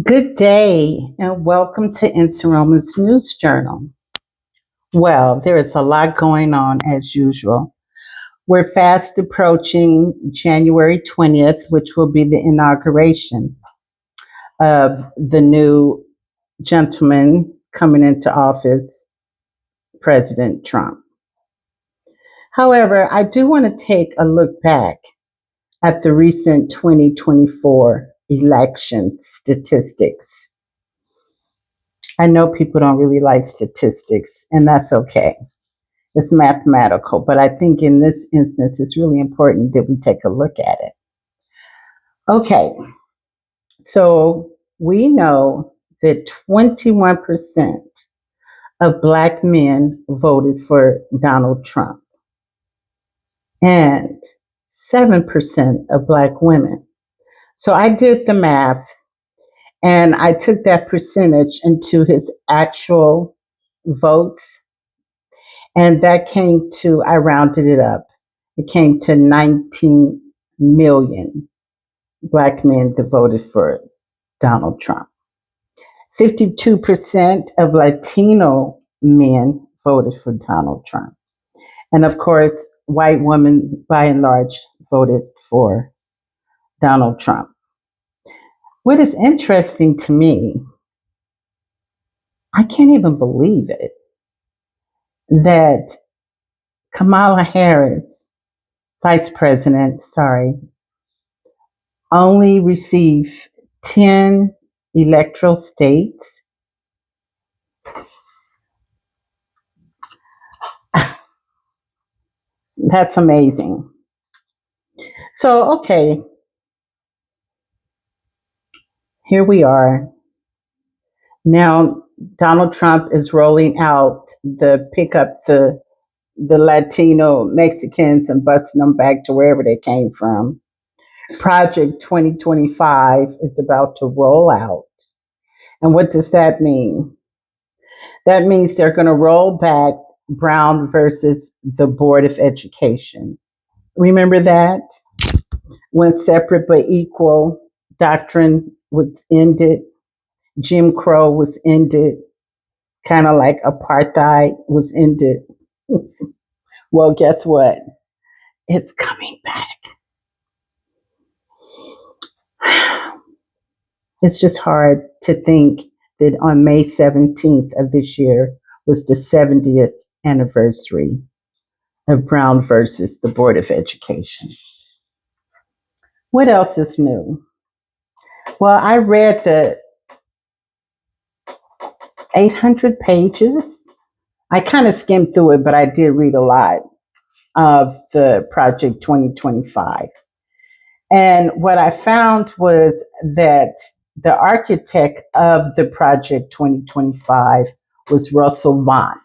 Good day and welcome to Nseroma's News Journal. Well, there is a lot going on as usual. We're fast approaching January 20th, which will be the inauguration of the new gentleman coming into office, President Trump. However, I do want to take a look back at the recent 2024 election statistics. I know people don't really like statistics, and that's okay. It's mathematical, but I think in this instance, it's really important that we take a look at it. Okay, so we know that 21% of Black men voted for Donald Trump and 7% of Black women. So I did the math and I took that percentage into his actual votes. And that came to, I rounded it up, it came to 19 million Black men that voted for Donald Trump. 52% of Latino men voted for Donald Trump. And of course, white women by and large voted for Donald Trump. What is interesting to me, I can't even believe it, that Kamala Harris, Vice President, only received 10 electoral states. That's amazing. So, okay, here we are. Now, Donald Trump is rolling out the pick up the Latino Mexicans and busing them back to wherever they came from. Project 2025 is about to roll out. And what does that mean? That means they're going to roll back Brown versus the Board of Education. Remember that? When separate but equal doctrine was ended, Jim Crow was ended, kind of like apartheid was ended. Well, guess what? It's coming back. It's just hard to think that on May 17th of this year was the 70th anniversary of Brown versus the Board of Education. What else is new? Well, I read the 800 pages. I kind of skimmed through it, but I did read a lot of the Project 2025. And what I found was that the architect of the Project 2025 was Russell Vaught.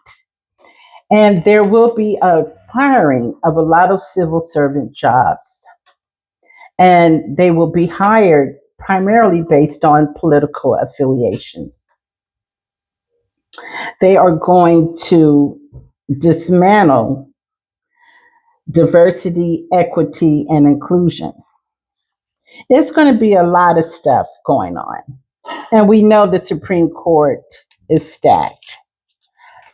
And there will be a firing of a lot of civil servant jobs. And they will be hired primarily based on political affiliation. They are going to dismantle diversity, equity, and inclusion. It's going to be a lot of stuff going on. And we know the Supreme Court is stacked.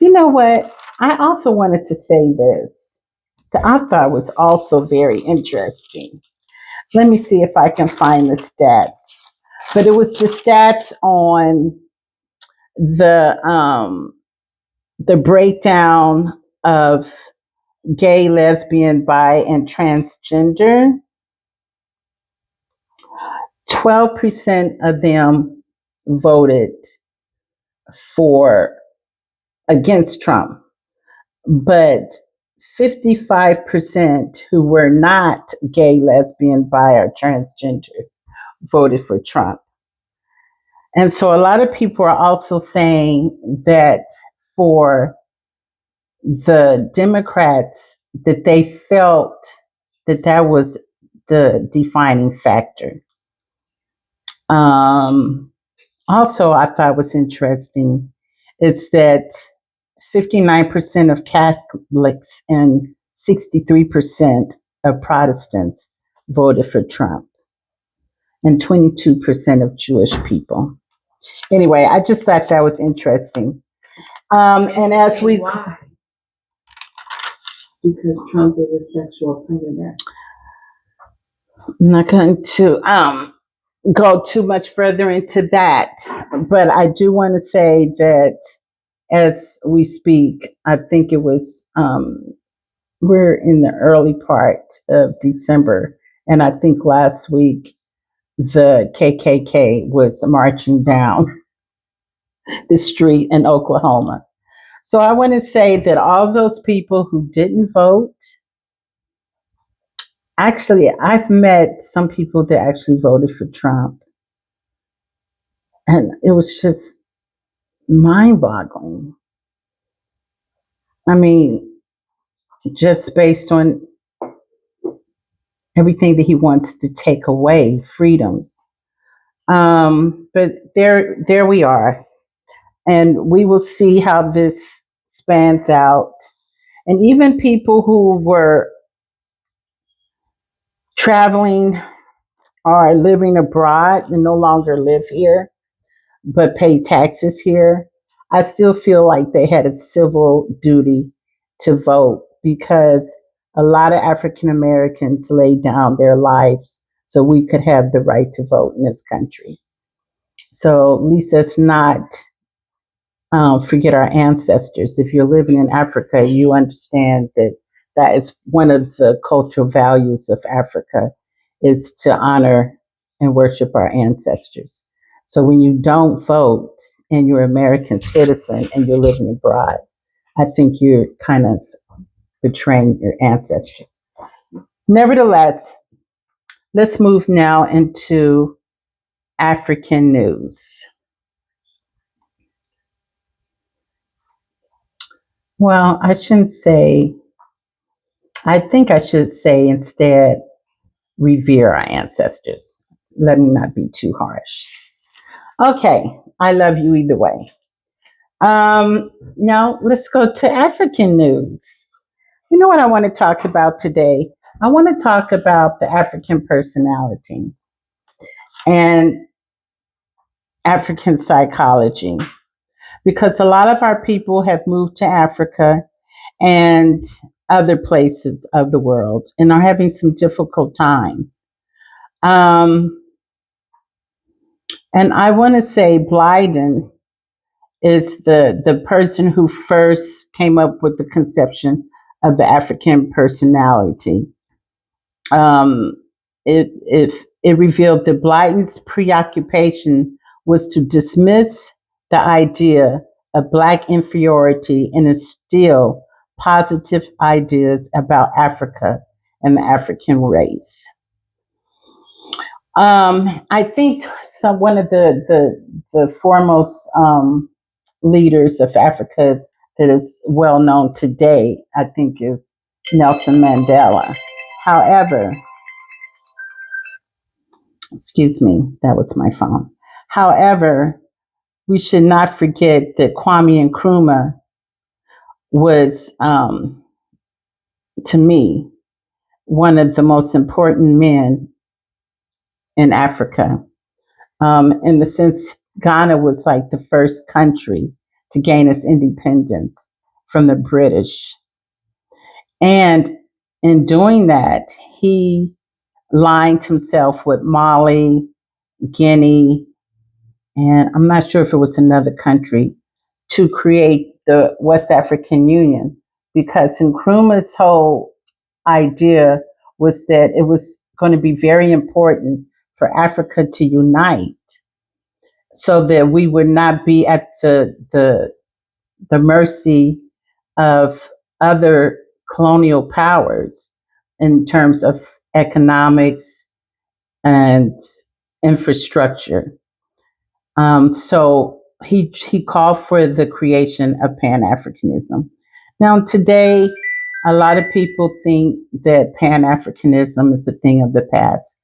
You know what? I also wanted to say this that I thought was also very interesting. Let me see if I can find the stats. But it was the stats on the breakdown of gay, lesbian, bi, and transgender. 12% of them voted against Trump, but 55% who were not gay, lesbian, bi, or transgender voted for Trump. And so a lot of people are also saying that for the Democrats, that they felt that that was the defining factor. Also, I thought was interesting is that 59% of Catholics and 63% of Protestants voted for Trump, and 22% of Jewish people. Anyway, I just thought that was interesting. And as we, because Trump is a sexual predator. I'm not going to go too much further into that, but I do want to say that as we speak, I think it was we're in the early part of December, and I think last week the KKK was marching down the street in Oklahoma. So I want to say that all those people who didn't vote, actually, I've met some people that actually voted for Trump, and it was just mind-boggling. I mean, just based on everything that he wants to take away, freedoms. But there we are, and we will see how this spans out. And even people who were traveling or living abroad and no longer live here, but pay taxes here, I still feel like they had a civil duty to vote because a lot of African Americans laid down their lives so we could have the right to vote in this country. So at least let's not forget our ancestors. If you're living in Africa, you understand that that is one of the cultural values of Africa is to honor and worship our ancestors. So when you don't vote and you're an American citizen and you're living abroad, I think you're kind of betraying your ancestors. Nevertheless, let's move now into African news. Well, I shouldn't say, I think I should say instead, revere our ancestors. Let me not be too harsh. Okay, I love you either way. Now let's go to African news. You know what I want to talk about today? I want to talk about the African personality and African psychology because a lot of our people have moved to Africa and other places of the world and are having some difficult times. Um, and I want to say Blyden is the person who first came up with the conception of the African personality. Um, it revealed that Blyden's preoccupation was to dismiss the idea of Black inferiority and instill positive ideas about Africa and the African race. I think one of the foremost leaders of Africa that is well known today, I think, is Nelson Mandela. However, excuse me, that was my phone. However, we should not forget that Kwame Nkrumah was, to me, one of the most important men in Africa. In the sense, Ghana was like the first country to gain its independence from the British. And in doing that, he aligned himself with Mali, Guinea, and I'm not sure if it was another country to create the West African Union because Nkrumah's whole idea was that it was going to be very important for Africa to unite so that we would not be at the mercy of other colonial powers in terms of economics and infrastructure. So he called for the creation of Pan Africanism. Now today, a lot of people think that Pan Africanism is a thing of the past.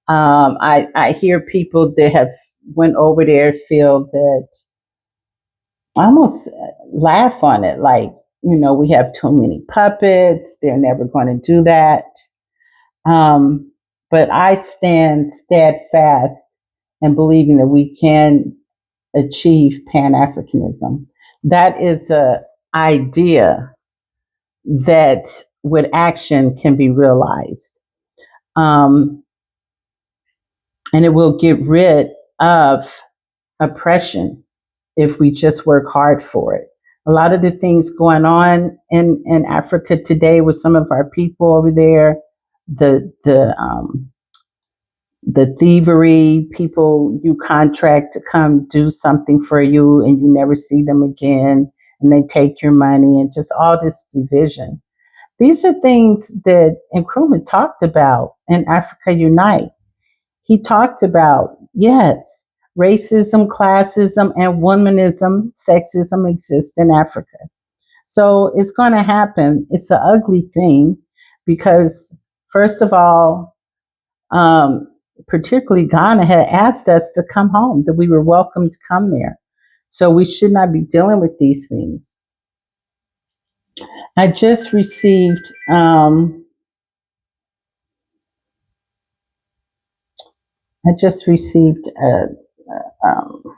I hear people that have went over there feel that I almost laugh on it, like we have too many puppets. They're never going to do that. Um, But I stand steadfast in believing that we can achieve Pan Africanism. That is a idea that with action can be realized. Um, and it will get rid of oppression if we just work hard for it. A lot of the things going on in Africa today with some of our people over there, the thievery, people you contract to come do something for you and you never see them again, and they take your money, and just all this division. These are things that Nkrumah talked about in Africa Unite. He talked about, yes, racism, classism, and womanism, sexism exist in Africa. So it's going to happen. It's an ugly thing because, first of all, um, particularly Ghana had asked us to come home, that we were welcome to come there. So we should not be dealing with these things. I just received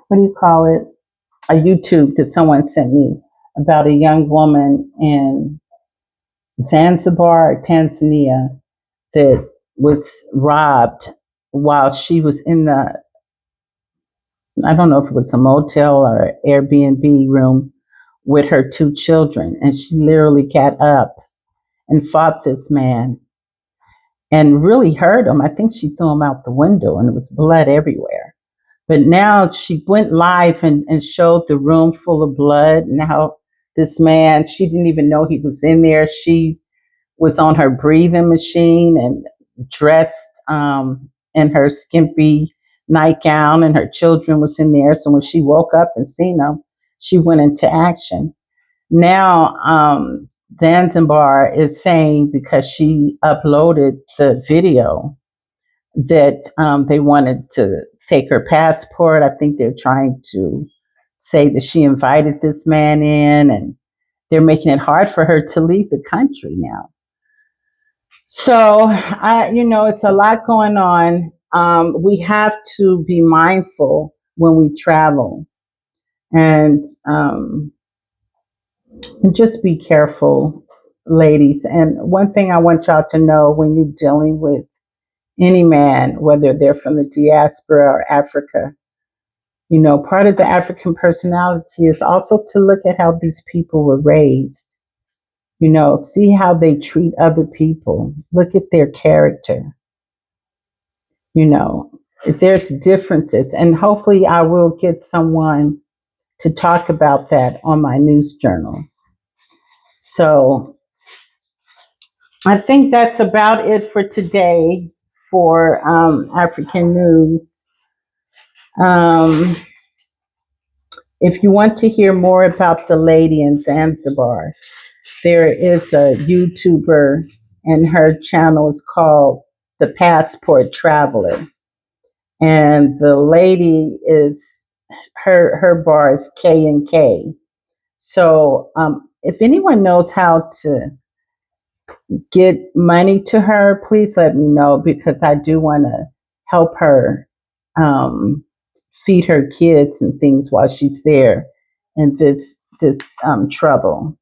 what do you call it? A YouTube that someone sent me about a young woman in Zanzibar, Tanzania, that was robbed while she was in the, I don't know if it was a motel or Airbnb room with her two children. And she literally got up and fought this man and really hurt him. I think she threw him out the window and it was blood everywhere. But now she went live and showed the room full of blood. Now this man, she didn't even know he was in there. She was on her breathing machine and dressed in her skimpy nightgown, and her children was in there. So when she woke up and seen them, she went into action. Now Zanzibar is saying, because she uploaded the video, that they wanted to take her passport. I think they're trying to say that she invited this man in, and they're making it hard for her to leave the country now. So, it's a lot going on. We have to be mindful when we travel, and just be careful, ladies. And one thing I want y'all to know, when you're dealing with any man, whether they're from the diaspora or Africa, part of the African personality is also to look at how these people were raised. See how they treat other people. Look at their character. If there's differences, and hopefully I will get someone to talk about that on my news journal. So I think that's about it for today for African news. Um, if you want to hear more about the lady in Zanzibar, there is a YouTuber, and her channel is called The Passport Traveler. And the lady is, her bar is K&K. So if anyone knows how to get money to her, please let me know, because I do want to help her feed her kids and things while she's there in this trouble.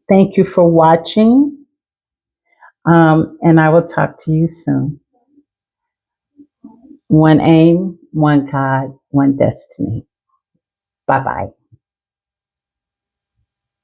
Thank you for watching, and I will talk to you soon. One aim, one God, one destiny. Bye bye.